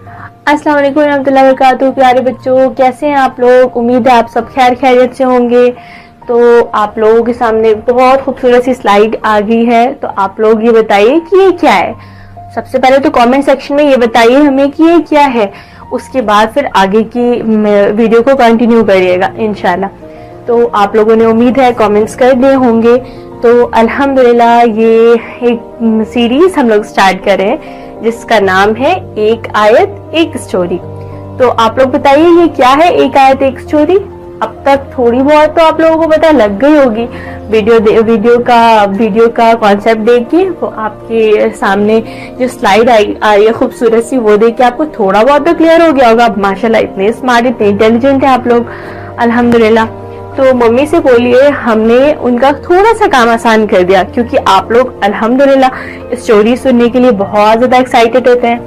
अस्सलाम वालेकुम रहमतुल्लाहि व बरकातुहू। प्यारे बच्चों, कैसे हैं आप लोग? उम्मीद है आप सब खैर खैरियत से होंगे। तो आप लोगों के सामने बहुत खूबसूरत सी स्लाइड आ गई है, तो आप लोग ये बताइए कि ये क्या है। सबसे पहले तो कमेंट सेक्शन में ये बताइए हमें कि ये क्या है, उसके बाद फिर आगे की वीडियो को कंटिन्यू करिएगा इंशाल्लाह। तो आप लोगों ने उम्मीद है कमेंट्स कर दिए होंगे। तो अल्हम्दुलिल्लाह ये एक सीरीज हम लोग स्टार्ट कर रहे हैं जिसका नाम है एक आयत एक स्टोरी। तो आप लोग बताइए ये क्या है एक आयत एक स्टोरी। अब तक थोड़ी बहुत तो आप लोगों को पता लग गई होगी। वीडियो का कॉन्सेप्ट देखिए, वो आपके सामने जो स्लाइड आई है खूबसूरत सी, वो देख के आपको थोड़ा बहुत तो क्लियर हो गया होगा। माशाल्लाह इतने स्मार्ट इतने इंटेलिजेंट है आप लोग, अल्हम्दुलिल्लाह। तो मम्मी से बोलिए हमने उनका थोड़ा सा काम आसान कर दिया, क्योंकि आप लोग अल्हम्दुलिल्लाह स्टोरी सुनने के लिए बहुत ज्यादा एक्साइटेड रहते हैं।